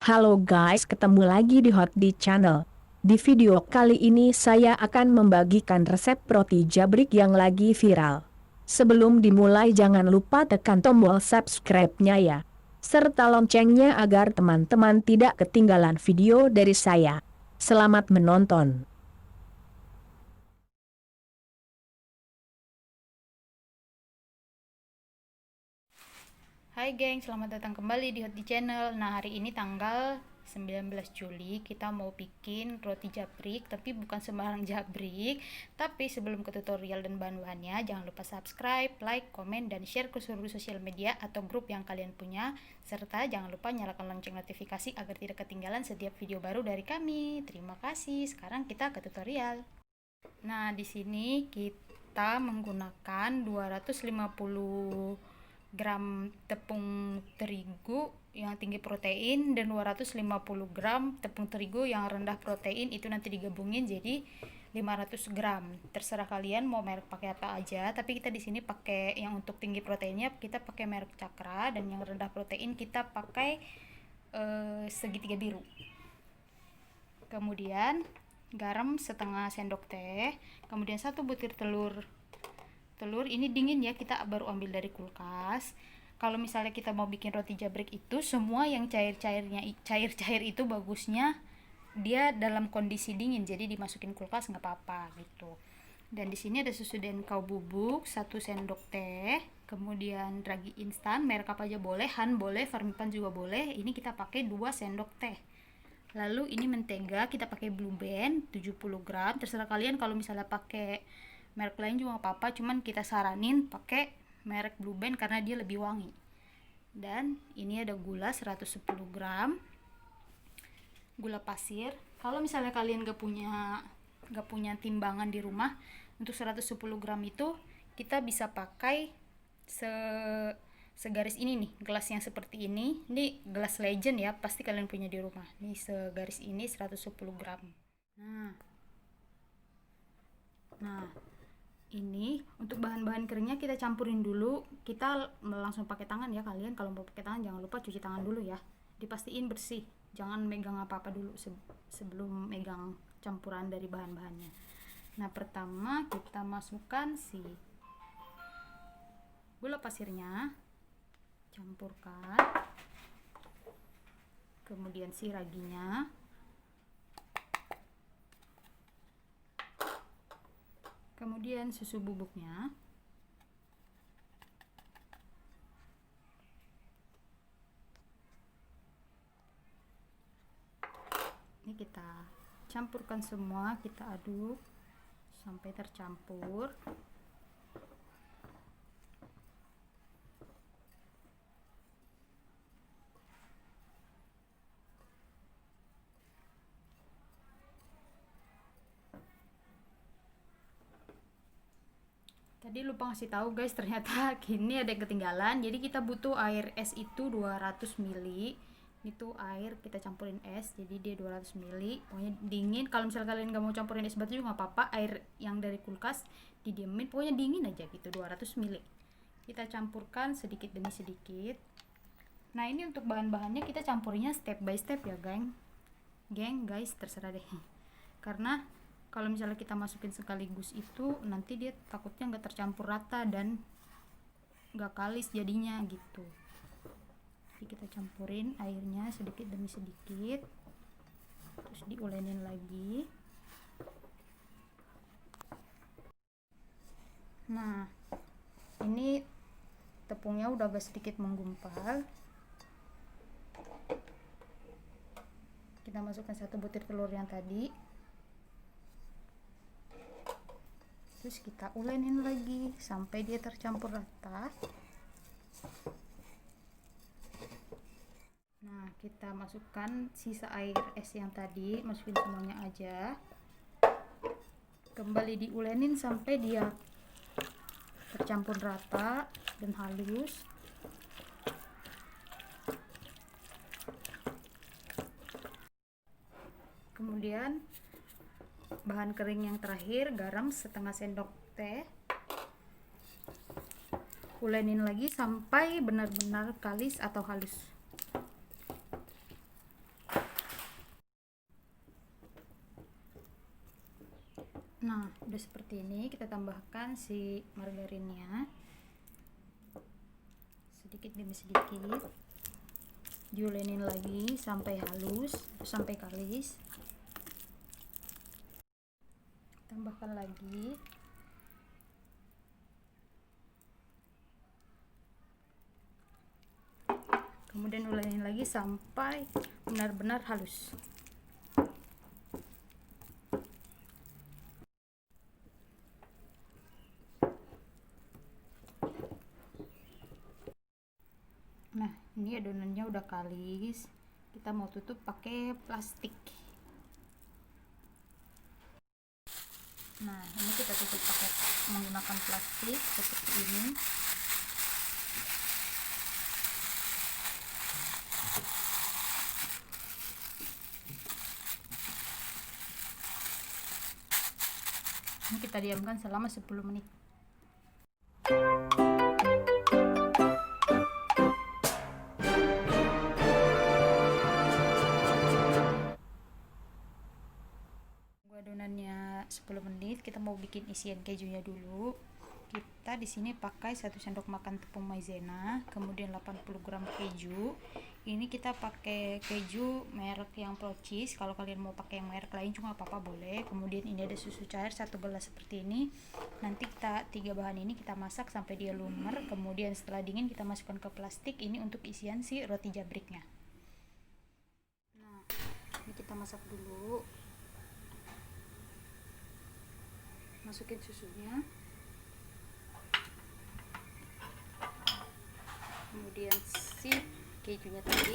Halo guys, ketemu lagi di Hot di Channel. Di video kali ini saya akan membagikan resep roti jabrik yang lagi viral. Sebelum dimulai jangan lupa tekan tombol subscribe-nya ya. Serta loncengnya agar teman-teman tidak ketinggalan video dari saya. Selamat menonton. Hai geng, selamat datang kembali di Hot di Channel. Nah, hari ini tanggal 19 Juli kita mau bikin roti jabrik, tapi bukan sembarang jabrik. Tapi sebelum ke tutorial dan bahan-bahannya, jangan lupa subscribe, like, komen, dan share ke seluruh sosial media atau grup yang kalian punya. Serta jangan lupa nyalakan lonceng notifikasi agar tidak ketinggalan setiap video baru dari kami. Terima kasih. Sekarang kita ke tutorial. Nah, di sini kita menggunakan 250 gram tepung terigu yang tinggi protein dan 250 gram tepung terigu yang rendah protein, itu nanti digabungin jadi 500 gram. Terserah kalian mau merek pakai apa aja, tapi kita di sini pakai yang untuk tinggi proteinnya kita pakai merek Cakra, dan yang rendah protein kita pakai segitiga biru. Kemudian garam setengah sendok teh, kemudian 1 butir telur. Telur ini dingin ya, kita baru ambil dari kulkas. Kalau misalnya kita mau bikin roti jabrik itu semua yang cair-cair itu bagusnya dia dalam kondisi dingin, jadi dimasukin kulkas nggak apa-apa gitu. Dan di sini ada susu dan kau bubuk 1 sendok teh, kemudian ragi instan merek apa aja boleh, Han boleh, Farmipan juga boleh. Ini kita pakai 2 sendok teh. Lalu ini mentega kita pakai Blue Band 70 gram. Terserah kalian, kalau misalnya pakai merek lain juga apa-apa, cuman kita saranin pakai merek Blue Band karena dia lebih wangi. Dan ini ada gula 110 gram, gula pasir. Kalau misalnya kalian gak punya timbangan di rumah, untuk 110 gram itu kita bisa pakai se segaris ini nih, gelas yang seperti ini gelas legend ya, pasti kalian punya di rumah nih, segaris ini 110 gram. Nah, ini untuk bahan-bahan keringnya kita campurin dulu. Kita langsung pakai tangan ya, kalian kalau mau pakai tangan jangan lupa cuci tangan dulu ya, dipastiin bersih, jangan megang apa-apa dulu sebelum megang campuran dari bahan-bahannya. Nah, pertama kita masukkan si gula pasirnya, campurkan, kemudian si raginya, kemudian susu bubuknya, ini kita campurkan semua, kita aduk sampai tercampur. Tadi lupa ngasih tahu guys, ternyata gini ada ketinggalan. Jadi kita butuh air es itu 200 ml. Itu air kita campurin es, jadi dia 200 ml. Pokoknya dingin. Kalau misalnya kalian nggak mau campurin es batu juga nggak apa-apa. Air yang dari kulkas didiemin, pokoknya dingin aja gitu, 200 ml. Kita campurkan sedikit demi sedikit. Nah, ini untuk bahan-bahannya kita campurnya step by step ya, guys, terserah deh. Karena kalau misalnya kita masukin sekaligus itu nanti dia takutnya nggak tercampur rata dan nggak kalis jadinya gitu. Jadi kita campurin airnya sedikit demi sedikit, terus diolenin lagi. Nah, ini tepungnya udah agak sedikit menggumpal. Kita masukkan 1 butir telur yang tadi, terus kita ulenin lagi sampai dia tercampur rata. Nah, kita masukkan sisa air es yang tadi, masukin semuanya aja, kembali diulenin sampai dia tercampur rata dan halus. Kemudian bahan kering yang terakhir, garam setengah sendok teh, ulenin lagi sampai benar-benar kalis atau halus. udah seperti ini, kita tambahkan si margarinnya sedikit demi sedikit, diulenin lagi sampai halus, sampai kalis. Tambahkan lagi, kemudian ulenin lagi sampai benar-benar halus. Nah, ini adonannya udah kalis. Kita mau tutup pakai plastik. Nah, ini kita tutup pakai menggunakan plastik seperti ini. Ini kita diamkan selama 10 menit. Adonannya 10 menit, kita mau bikin isian kejunya dulu. Kita di sini pakai 1 sendok makan tepung maizena, kemudian 80 gram keju. Ini kita pakai keju merek yang Pro Cheese. Kalau kalian mau pakai yang merek lain juga apa-apa boleh. Kemudian ini ada susu cair 1 gelas seperti ini. Nanti kita 3 bahan ini kita masak sampai dia lumer. Kemudian setelah dingin kita masukkan ke plastik. Ini untuk isian si roti jabriknya. Nah, ini kita masak dulu. Masukin susunya, kemudian si kejunya tadi,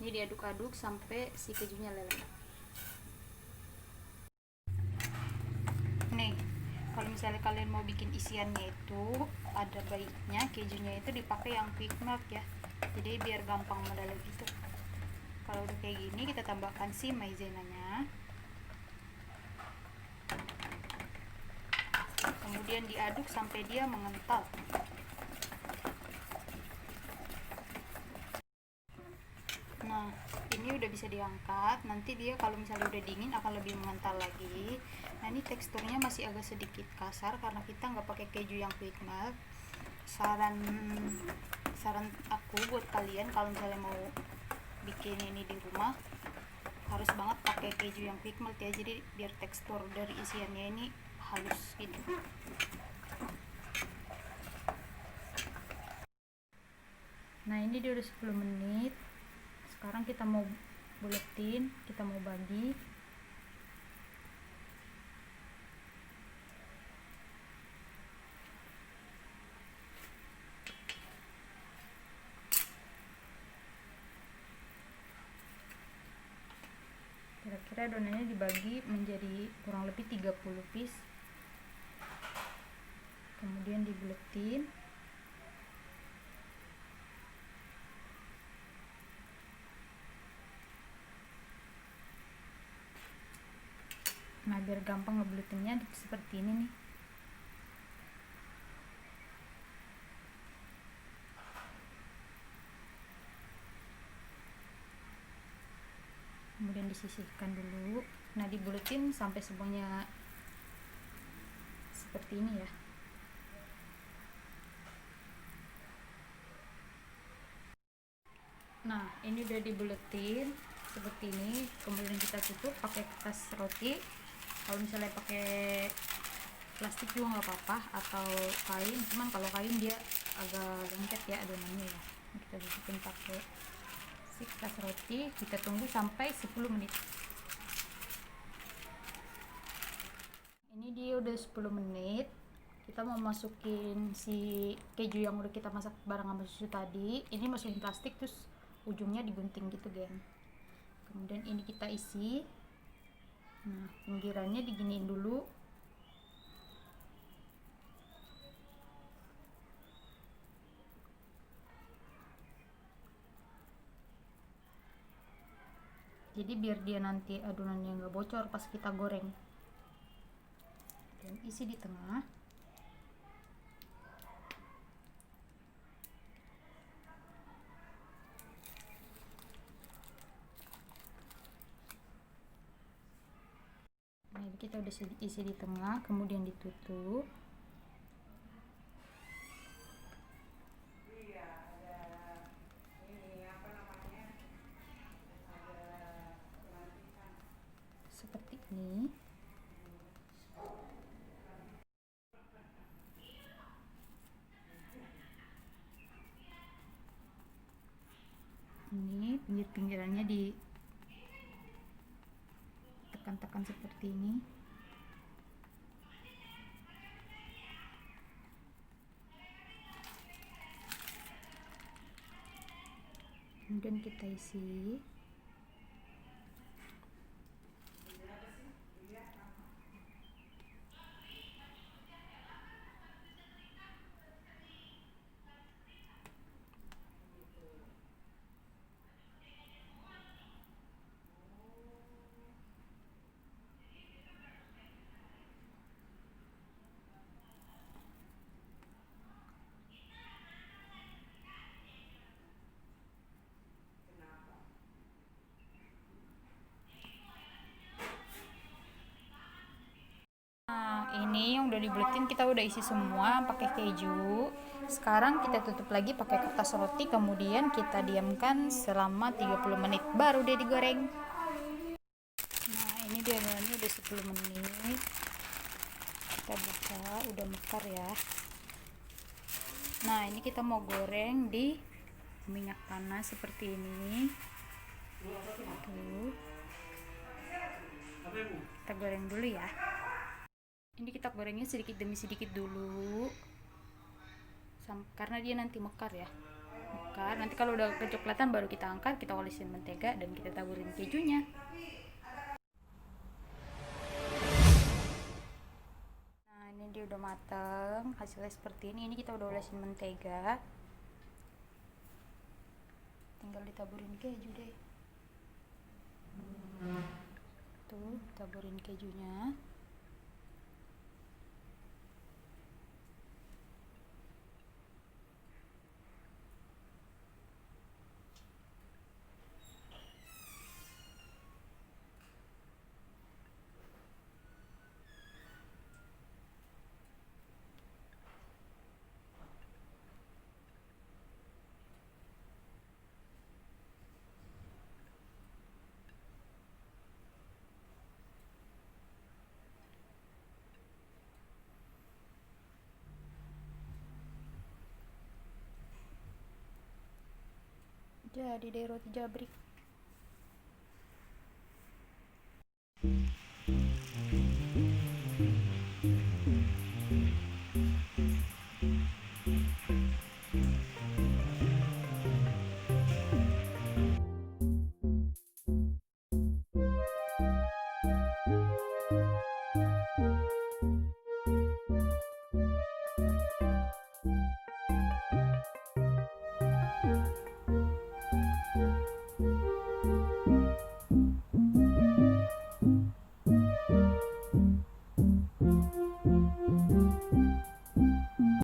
ini diaduk-aduk sampai si kejunya leleh. Nih, kalau misalnya kalian mau bikin isiannya itu, ada baiknya kejunya itu dipakai yang quick melt ya, jadi biar gampang meleleh gitu. Kalau udah kayak gini, kita tambahkan si maizenanya, kemudian diaduk sampai dia mengental. Nah, ini udah bisa diangkat. Nanti dia kalau misalnya udah dingin akan lebih mengental lagi. Nah, ini teksturnya masih agak sedikit kasar karena kita nggak pakai keju yang quick melt. Saran aku buat kalian kalau misalnya mau bikin ini di rumah, harus banget pakai keju yang quick melt ya, jadi biar tekstur dari isiannya ini halus gitu. Nah, ini dia udah 10 menit. Sekarang kita mau buletin, kita mau bagi. Kira-kira adonannya dibagi menjadi kurang lebih 30 piece, kemudian dibuletin. Nah, biar gampang ngebuletinnya seperti ini nih. Kemudian disisihkan dulu. Nah, dibuletin sampai semuanya seperti ini ya. Nah, ini udah dibuletin seperti ini. Kemudian kita tutup pakai kertas roti. Kalau misalnya pakai plastik juga nggak apa-apa, atau kain. Cuman kalau kain dia agak lengket ya adonannya ya. Kita tutupin pakai si kertas roti. Kita tunggu sampai 10 menit. Ini dia udah 10 menit. Kita mau masukin si keju yang udah kita masak bareng sama susu tadi. Ini masukin plastik terus ujungnya digunting gitu, geng. Kemudian ini kita isi. Nah, pinggirannya diginiin dulu. Jadi biar dia nanti adonannya nggak bocor pas kita goreng. Dan isi di tengah. kita udah isi di tengah, kemudian ditutup. Seperti ini. Ini pinggir-pinggirannya ditekan-tekan seperti ini. Kemudian kita isi. Nah, ini yang udah dibuletin kita udah isi semua pakai keju. Sekarang kita tutup lagi pakai kertas roti, kemudian kita diamkan selama 30 menit baru deh digoreng. Nah, ini dia ini udah 10 menit. Kita buka, udah mekar ya. Nah, ini kita mau goreng di minyak panas seperti ini. Tuh. Kita goreng dulu ya. Ini kita gorengnya sedikit demi sedikit dulu, karena dia nanti mekar ya. Mekar, nanti kalau udah kecoklatan baru kita angkat, kita olesin mentega dan kita taburin kejunya. Nah, ini dia udah mateng, hasilnya seperti ini. Ini kita udah olesin mentega, tinggal ditaburin keju deh. Tuh, taburin kejunya. Jadi deh roti jabrik.